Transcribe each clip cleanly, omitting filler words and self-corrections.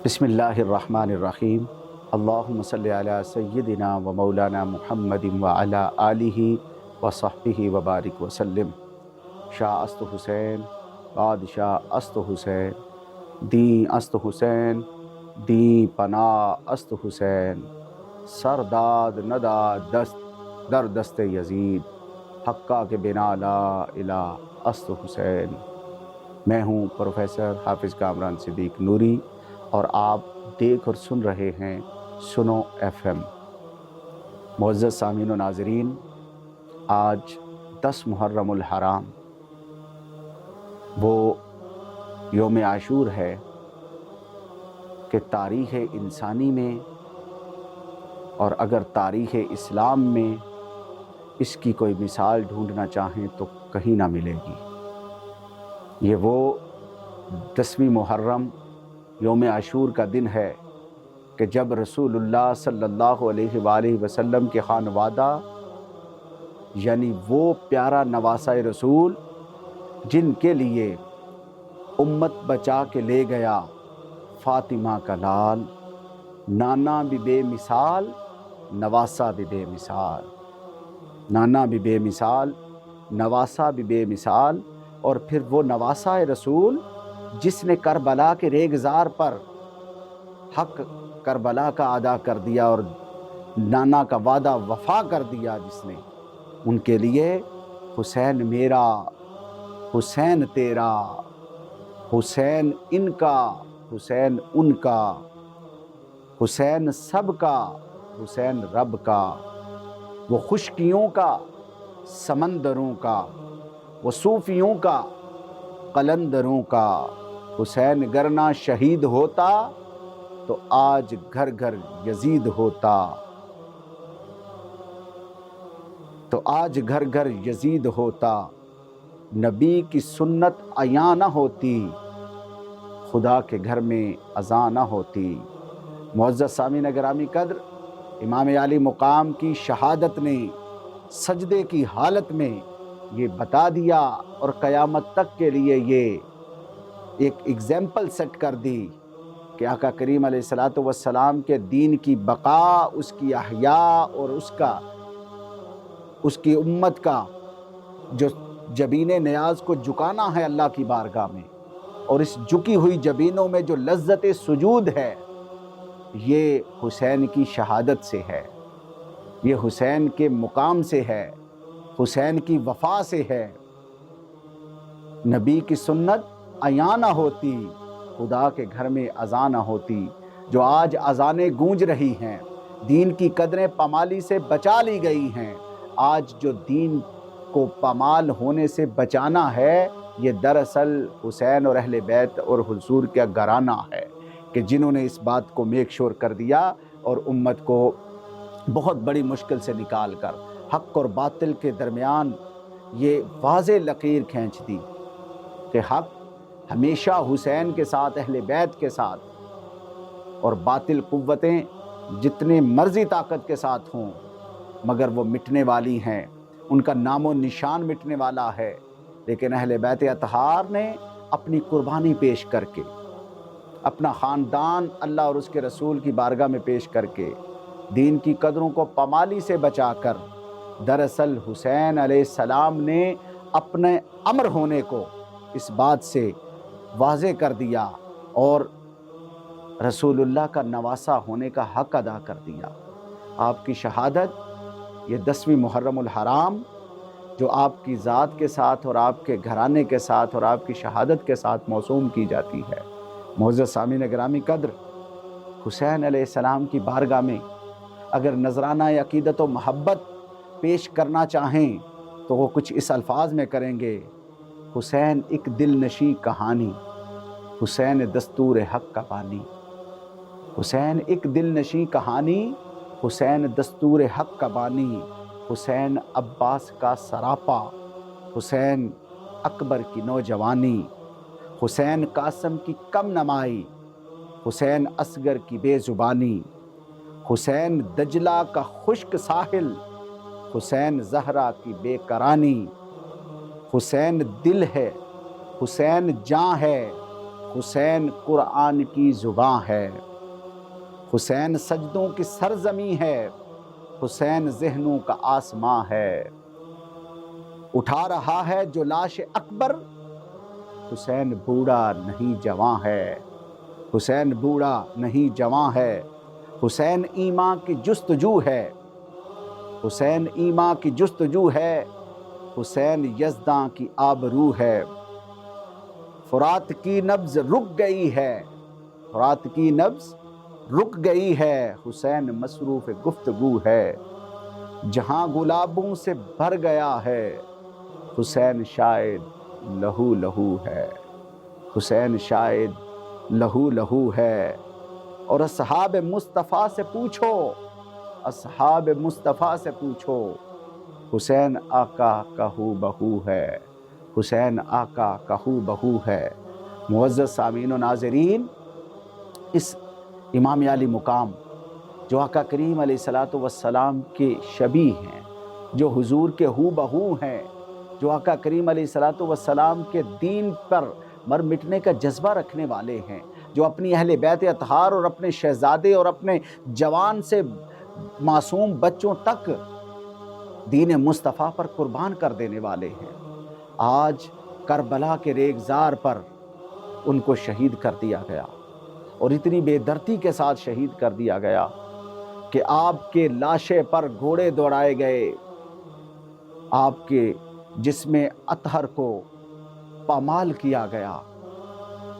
بسم اللہ الرحمن الرحیم۔ اللہم صلی علی سیدنا و مولانا محمد وعلی آلہ و صحبہ وبارک وسلم۔ شاہ است حسین، بادشاہ است حسین، دین است حسین، دین پناہ است حسین، سرداد نداد دست در دست یزید، حقہ کے بنا لا الہ است حسین۔ میں ہوں پروفیسر حافظ کامران صدیق نوری اور آپ دیکھ اور سن رہے ہیں سنو ایف ایم۔ معزز سامعین و ناظرین، آج 10 محرم الحرام وہ یوم عاشور ہے کہ تاریخ انسانی میں اور اگر تاریخ اسلام میں اس کی کوئی مثال ڈھونڈنا چاہیں تو کہیں نہ ملے گی۔ یہ وہ 10ویں محرم یوم عاشور کا دن ہے کہ جب رسول اللہ صلی اللہ علیہ وآلہ وسلم کے خانوادہ یعنی وہ پیارا نواسہ رسول جن کے لیے امت بچا کے لے گیا فاطمہ کا لال، نانا بھی بے مثال نواسہ بھی بے مثال، نانا بھی بے مثال نواسہ بھی بے مثال، اور پھر وہ نواسہ رسول جس نے کربلا کے ریگزار پر حق کربلا کا ادا کر دیا اور نانا کا وعدہ وفا کر دیا، جس نے ان کے لیے حسین میرا، حسین تیرا، حسین ان کا، حسین ان کا، حسین سب کا، حسین رب کا، وہ خشکیوں کا، سمندروں کا، وہ صوفیوں کا، قلندروں کا، حسین گرنا شہید ہوتا تو آج گھر گھر یزید ہوتا، تو آج گھر گھر یزید ہوتا، نبی کی سنت عیاں نہ ہوتی، خدا کے گھر میں اذاں نہ ہوتی۔ معزز سامعین گرامی قدر، امام عالی مقام کی شہادت نے سجدے کی حالت میں یہ بتا دیا اور قیامت تک کے لیے یہ ایک ایگزامپل سیٹ کر دی کہ آقا کریم علیہ الصلوۃ والسلام کے دین کی بقا، اس کی احیاء اور اس کی امت کا جو جبین نیاز کو جھکانا ہے اللہ کی بارگاہ میں، اور اس جھکی ہوئی جبینوں میں جو لذت سجود ہے، یہ حسین کی شہادت سے ہے، یہ حسین کے مقام سے ہے، حسین کی وفا سے ہے۔ نبی کی سنت عیاں نہ ہوتی، خدا کے گھر میں اذاں نہ ہوتی۔ جو آج اذانیں گونج رہی ہیں، دین کی قدریں پامالی سے بچا لی گئی ہیں، آج جو دین کو پامال ہونے سے بچانا ہے، یہ دراصل حسین اور اہل بیت اور حضور کا گھرانہ ہے کہ جنہوں نے اس بات کو میک شور کر دیا اور امت کو بہت بڑی مشکل سے نکال کر حق اور باطل کے درمیان یہ واضح لکیر کھینچ دی کہ حق ہمیشہ حسین کے ساتھ، اہل بیت کے ساتھ، اور باطل قوتیں جتنے مرضی طاقت کے ساتھ ہوں مگر وہ مٹنے والی ہیں، ان کا نام و نشان مٹنے والا ہے۔ لیکن اہل بیت اطہار نے اپنی قربانی پیش کر کے، اپنا خاندان اللہ اور اس کے رسول کی بارگاہ میں پیش کر کے، دین کی قدروں کو پامالی سے بچا کر، دراصل حسین علیہ السلام نے اپنے امر ہونے کو اس بات سے واضح کر دیا اور رسول اللہ کا نواسہ ہونے کا حق ادا کر دیا۔ آپ کی شہادت یہ 10ویں محرم الحرام جو آپ کی ذات کے ساتھ اور آپ کے گھرانے کے ساتھ اور آپ کی شہادت کے ساتھ موسوم کی جاتی ہے۔ معزز سامعین گرامی قدر، حسین علیہ السلام کی بارگاہ میں اگر نذرانہ عقیدت و محبت پیش کرنا چاہیں تو وہ کچھ اس الفاظ میں کریں گے: حسین ایک دل نشیں کہانی، حسین دستور حق کا بانی، حسین ایک دل نشیں کہانی، حسین دستور حق کا بانی، حسین عباس کا سراپا، حسین اکبر کی نوجوانی، حسین قاسم کی کم نمائی، حسین اصغر کی بے زبانی، حسین دجلہ کا خشک ساحل، حسین زہرا کی بے قرانی، حسین دل ہے، حسین جاں ہے، حسین قرآن کی زباں ہے، حسین سجدوں کی سرزمین ہے، حسین ذہنوں کا آسماں ہے۔ اٹھا رہا ہے جو لاش اکبر، حسین بوڑھا نہیں جواں ہے، حسین بوڑھا نہیں جواں ہے۔ حسین ایمان کی جستجو ہے، حسین ایمان کی جستجو ہے، حسین یزداں کی آبرو ہے۔ فرات کی نبض رک گئی ہے، فرات کی نبض رک گئی ہے، حسین مصروف گفتگو ہے۔ جہاں گلابوں سے بھر گیا ہے، حسین شاید لہو لہو ہے، حسین شاید لہو لہو ہے۔ اور اصحاب مصطفیٰ سے پوچھو، اصحاب مصطفیٰ سے پوچھو، حسین آقا کا ہو بہو ہے، حسین آقا کا ہو بہو ہے۔ معزز سامعین و ناظرین، اس امام علی مقام جو آقا کریم علیہ السلام کے شبیہ ہیں، جو حضور کے ہو بہو ہیں، جو آقا کریم علیہ السلام کے دین پر مر مٹنے کا جذبہ رکھنے والے ہیں، جو اپنی اہل بیت اطہار اور اپنے شہزادے اور اپنے جوان سے معصوم بچوں تک دین مصطفیٰ پر قربان کر دینے والے ہیں، آج کربلا کے ریگزار پر ان کو شہید کر دیا گیا، اور اتنی بے دردی کے ساتھ شہید کر دیا گیا کہ آپ کے لاشے پر گھوڑے دوڑائے گئے، آپ کے جسم اطہر کو پامال کیا گیا،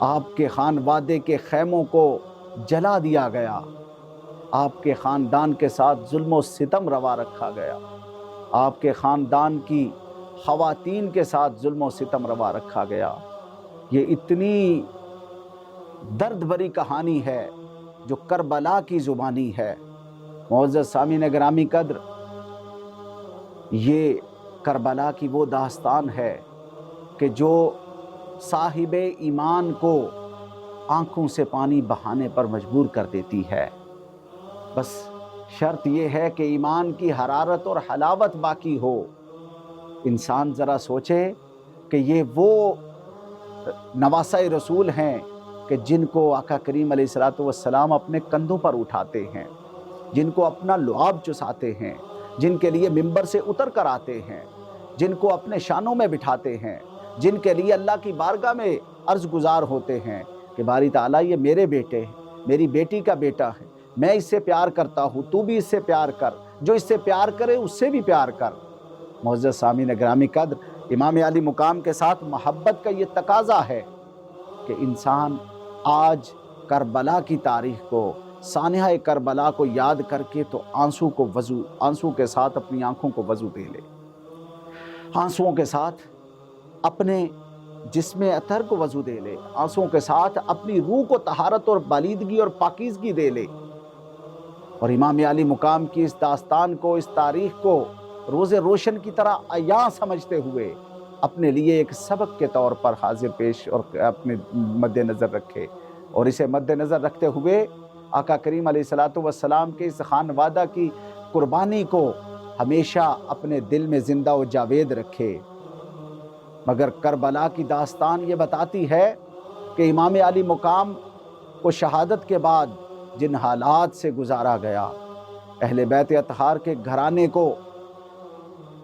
آپ کے خانوادے کے خیموں کو جلا دیا گیا، آپ کے خاندان کے ساتھ ظلم و ستم روا رکھا گیا، آپ کے خاندان کی خواتین کے ساتھ ظلم و ستم روا رکھا گیا۔ یہ اتنی درد بھری کہانی ہے جو کربلا کی زبانی ہے۔ معزز سامعین گرامی قدر، یہ کربلا کی وہ داستان ہے کہ جو صاحب ایمان کو آنکھوں سے پانی بہانے پر مجبور کر دیتی ہے۔ بس شرط یہ ہے کہ ایمان کی حرارت اور حلاوت باقی ہو۔ انسان ذرا سوچے کہ یہ وہ نواسۂ رسول ہیں کہ جن کو آقا کریم علیہ السلام اپنے کندھوں پر اٹھاتے ہیں، جن کو اپنا لعاب چساتے ہیں، جن کے لیے ممبر سے اتر کر آتے ہیں، جن کو اپنے شانوں میں بٹھاتے ہیں، جن کے لیے اللہ کی بارگاہ میں عرض گزار ہوتے ہیں کہ باری تعالیٰ یہ میرے بیٹے ہیں، میری بیٹی کا بیٹا ہے، میں اس سے پیار کرتا ہوں، تو بھی اس سے پیار کر، جو اس سے پیار کرے اس سے بھی پیار کر۔ معزز سامعین گرامی قدر، امام علی مقام کے ساتھ محبت کا یہ تقاضا ہے کہ انسان آج کربلا کی تاریخ کو، سانحہ کربلا کو یاد کر کے تو آنسو کے ساتھ اپنی آنکھوں کو وضو دے لے، آنسوؤں کے ساتھ اپنے جسم اطہر کو وضو دے لے، آنسوؤں کے ساتھ اپنی روح کو طہارت اور بالیدگی اور پاکیزگی دے لے، اور امام علی مقام کی اس داستان کو، اس تاریخ کو روز روشن کی طرح عیاں سمجھتے ہوئے اپنے لیے ایک سبق کے طور پر حاضر پیش اور اپنے مد نظر رکھے، اور اسے مد نظر رکھتے ہوئے آقا کریم علیہ السلام کے اس خانوادہ کی قربانی کو ہمیشہ اپنے دل میں زندہ و جاوید رکھے۔ مگر کربلا کی داستان یہ بتاتی ہے کہ امام علی مقام کو شہادت کے بعد جن حالات سے گزارا گیا، اہل بیت اطہار کے گھرانے کو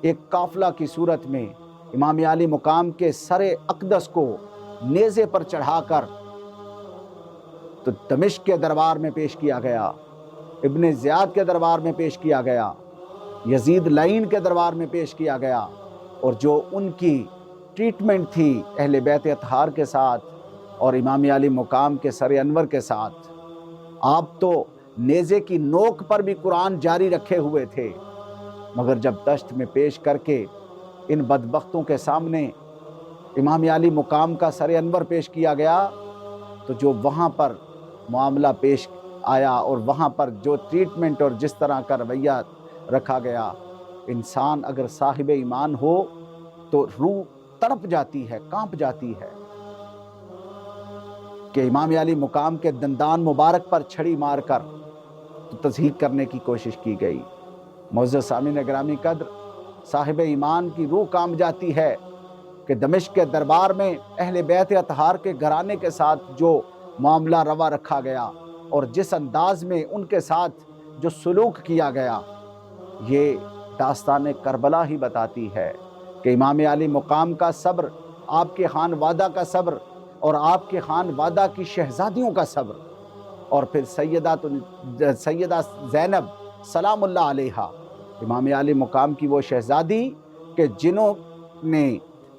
ایک قافلہ کی صورت میں امام علی مقام کے سر اقدس کو نیزے پر چڑھا کر تو دمشق کے دربار میں پیش کیا گیا، ابن زیاد کے دربار میں پیش کیا گیا، یزید لعین کے دربار میں پیش کیا گیا، اور جو ان کی ٹریٹمنٹ تھی اہل بیت اطہار کے ساتھ اور امام علی مقام کے سر انور کے ساتھ، آپ تو نیزے کی نوک پر بھی قرآن جاری رکھے ہوئے تھے، مگر جب دشت میں پیش کر کے ان بدبختوں کے سامنے امام علی مقام کا سر انور پیش کیا گیا تو جو وہاں پر معاملہ پیش آیا اور وہاں پر جو ٹریٹمنٹ اور جس طرح کا رویہ رکھا گیا، انسان اگر صاحب ایمان ہو تو روح تڑپ جاتی ہے، کانپ جاتی ہے کہ امام علی مقام کے دندان مبارک پر چھڑی مار کر تصحیح کرنے کی کوشش کی گئی۔ معزز سامعین گرامی قدر، صاحب ایمان کی روح کانپ جاتی ہے کہ دمشق کے دربار میں اہل بیت اطہار کے گھرانے کے ساتھ جو معاملہ روا رکھا گیا اور جس انداز میں ان کے ساتھ جو سلوک کیا گیا، یہ داستان کربلا ہی بتاتی ہے کہ امام علی مقام کا صبر، آپ کے خان وادہ کا صبر اور آپ کے خان وادہ کی شہزادیوں کا صبر، اور پھر سیدہ زینب سلام اللہ علیہا، امام علی مقام کی وہ شہزادی کہ جنہوں نے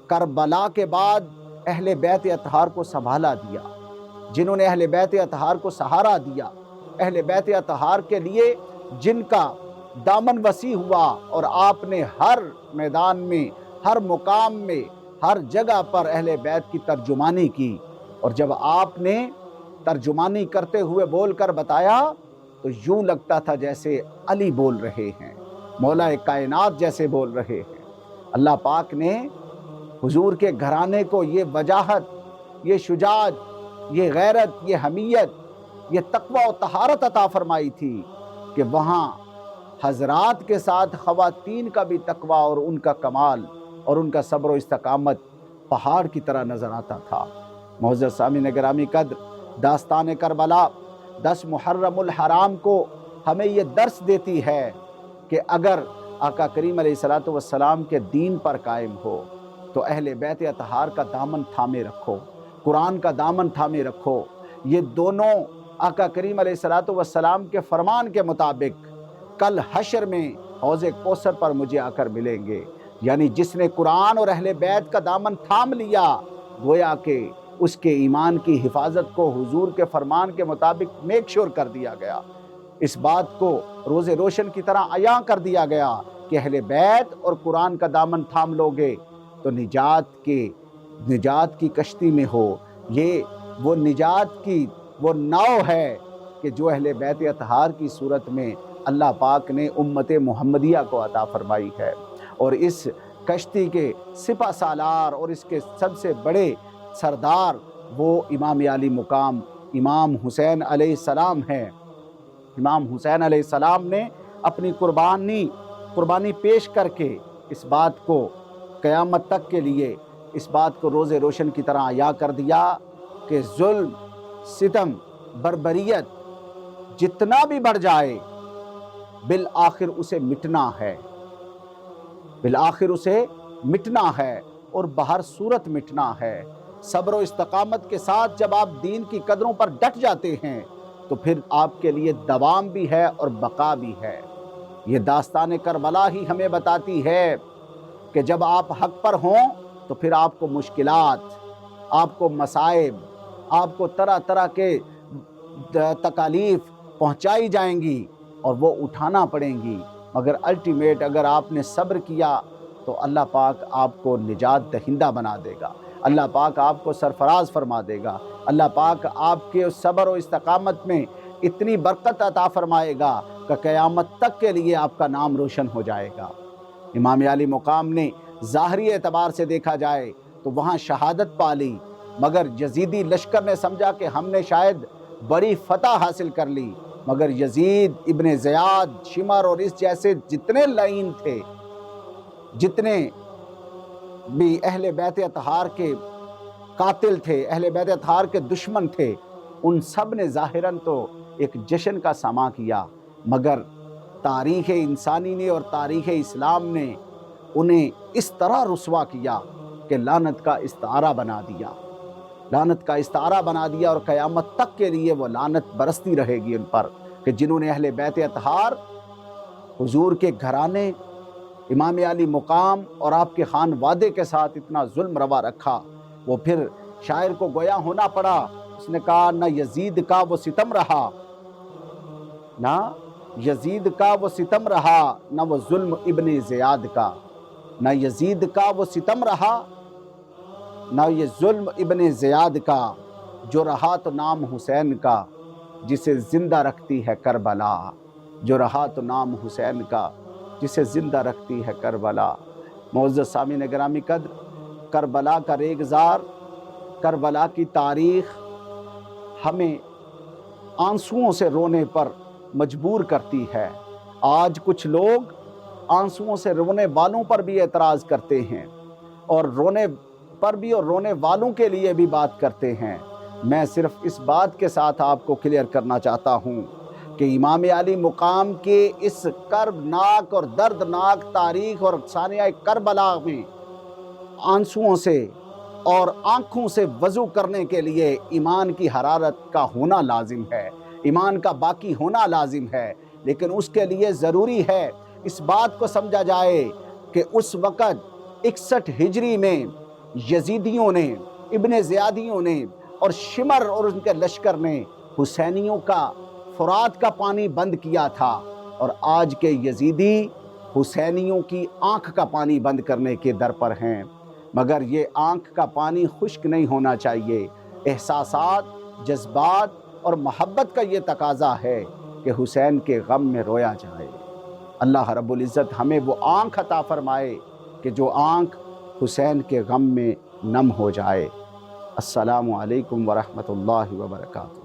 کربلا کے بعد اہل بیت اطہار کو سنبھالا دیا، جنہوں نے اہل بیت اطہار کو سہارا دیا، اہل بیت اطہار کے لیے جن کا دامن وسیع ہوا، اور آپ نے ہر میدان میں، ہر مقام میں، ہر جگہ پر اہل بیت کی ترجمانی کی، اور جب آپ نے ترجمانی کرتے ہوئے بول کر بتایا تو یوں لگتا تھا جیسے علی بول رہے ہیں، مولا کائنات جیسے بول رہے ہیں۔ اللہ پاک نے حضور کے گھرانے کو یہ وجاہت، یہ شجاعت، یہ غیرت، یہ حمیت، یہ تقوی و طہارت عطا فرمائی تھی کہ وہاں حضرات کے ساتھ خواتین کا بھی تقوی اور ان کا کمال اور ان کا صبر و استقامت پہاڑ کی طرح نظر آتا تھا۔ معزز سامعین گرامی قدر، داستان کربلا 10 محرم الحرام کو ہمیں یہ درس دیتی ہے کہ اگر آقا کریم علیہ السلام کے دین پر قائم ہو تو اہل بیت اطہار کا دامن تھامے رکھو، قرآن کا دامن تھامے رکھو۔ یہ دونوں آقا کریم علیہ السلام کے فرمان کے مطابق کل حشر میں حوض کوثر پر مجھے آ کر ملیں گے۔ یعنی جس نے قرآن اور اہل بیت کا دامن تھام لیا، گویا کہ اس کے ایمان کی حفاظت کو حضور کے فرمان کے مطابق میک شور کر دیا گیا۔ اس بات کو روز روشن کی طرح عیاں کر دیا گیا کہ اہل بیت اور قرآن کا دامن تھام لوگے تو نجات کی کشتی میں ہو۔ یہ وہ نجات کی وہ ناؤ ہے کہ جو اہل بیت اطہار کی صورت میں اللہ پاک نے امت محمدیہ کو عطا فرمائی ہے، اور اس کشتی کے سپہ سالار اور اس کے سب سے بڑے سردار وہ امام علی مقام امام حسین علیہ السلام ہیں۔ امام حسین علیہ السلام نے اپنی قربانی پیش کر کے اس بات کو قیامت تک کے لیے اس بات کو روز روشن کی طرح عیاں کر دیا کہ ظلم، ستم، بربریت جتنا بھی بڑھ جائے بالآخر اسے مٹنا ہے، بالآخر اسے مٹنا ہے اور بہر صورت مٹنا ہے۔ صبر و استقامت کے ساتھ جب آپ دین کی قدروں پر ڈٹ جاتے ہیں تو پھر آپ کے لیے دوام بھی ہے اور بقا بھی ہے۔ یہ داستان کربلا ہی ہمیں بتاتی ہے کہ جب آپ حق پر ہوں تو پھر آپ کو مشکلات، آپ کو مصائب، آپ کو طرح طرح کے تکالیف پہنچائی جائیں گی اور وہ اٹھانا پڑیں گی، مگر الٹیمیٹ اگر آپ نے صبر کیا تو اللہ پاک آپ کو نجات دہندہ بنا دے گا، اللہ پاک آپ کو سرفراز فرما دے گا، اللہ پاک آپ کے صبر و استقامت میں اتنی برکت عطا فرمائے گا کہ قیامت تک کے لیے آپ کا نام روشن ہو جائے گا۔ امام علی مقام نے ظاہری اعتبار سے دیکھا جائے تو وہاں شہادت پالی، مگر یزیدی لشکر نے سمجھا کہ ہم نے شاید بڑی فتح حاصل کر لی، مگر یزید ابن زیاد، شمر اور اس جیسے جتنے لعین تھے، جتنے بھی اہل بیت اطہار کے قاتل تھے، اہل بیت اطہار کے دشمن تھے، ان سب نے ظاہراً تو ایک جشن کا سما کیا، مگر تاریخ انسانی نے اور تاریخ اسلام نے انہیں اس طرح رسوا کیا کہ لعنت کا استعارہ بنا دیا، لعنت کا استعارہ بنا دیا، اور قیامت تک کے لیے وہ لعنت برستی رہے گی ان پر کہ جنہوں نے اہل بیت اطہار، حضور کے گھرانے، امام علی مقام اور آپ کے خان وادے کے ساتھ اتنا ظلم روا رکھا۔ وہ پھر شاعر کو گویا ہونا پڑا، اس نے کہا نہ یزید کا وہ ستم رہا، نہ یزید کا وہ ستم رہا، نہ وہ ظلم ابن زیاد کا، نہ یزید کا وہ ستم رہا، نہ یہ ظلم ابن زیاد کا، جو رہا تو نام حسین کا جسے زندہ رکھتی ہے کربلا، جو رہا تو نام حسین کا جسے زندہ رکھتی ہے کربلا۔ معزز سامعین گرامی قدر، کربلا کا ریگزار، کربلا کی تاریخ ہمیں آنسوؤں سے رونے پر مجبور کرتی ہے۔ آج کچھ لوگ آنسوؤں سے رونے والوں پر بھی اعتراض کرتے ہیں اور رونے پر بھی اور رونے والوں کے لیے بھی بات کرتے ہیں۔ میں صرف اس بات کے ساتھ آپ کو کلیئر کرنا چاہتا ہوں کہ امام علی مقام کے اس کربناک اور دردناک تاریخ اور ثانیہ کربلا میں آنسوؤں سے اور آنکھوں سے وضو کرنے کے لیے ایمان کی حرارت کا ہونا لازم ہے، ایمان کا باقی ہونا لازم ہے، لیکن اس کے لیے ضروری ہے اس بات کو سمجھا جائے کہ اس وقت 61 ہجری میں یزیدیوں نے، ابن زیادیوں نے اور شمر اور ان کے لشکر نے حسینیوں کا فرات کا پانی بند کیا تھا، اور آج کے یزیدی حسینیوں کی آنکھ کا پانی بند کرنے کے در پر ہیں۔ مگر یہ آنکھ کا پانی خشک نہیں ہونا چاہیے۔ احساسات، جذبات اور محبت کا یہ تقاضا ہے کہ حسین کے غم میں رویا جائے۔ اللہ رب العزت ہمیں وہ آنکھ عطا فرمائے کہ جو آنکھ حسین کے غم میں نم ہو جائے۔ السلام علیکم ورحمۃ اللہ وبرکاتہ۔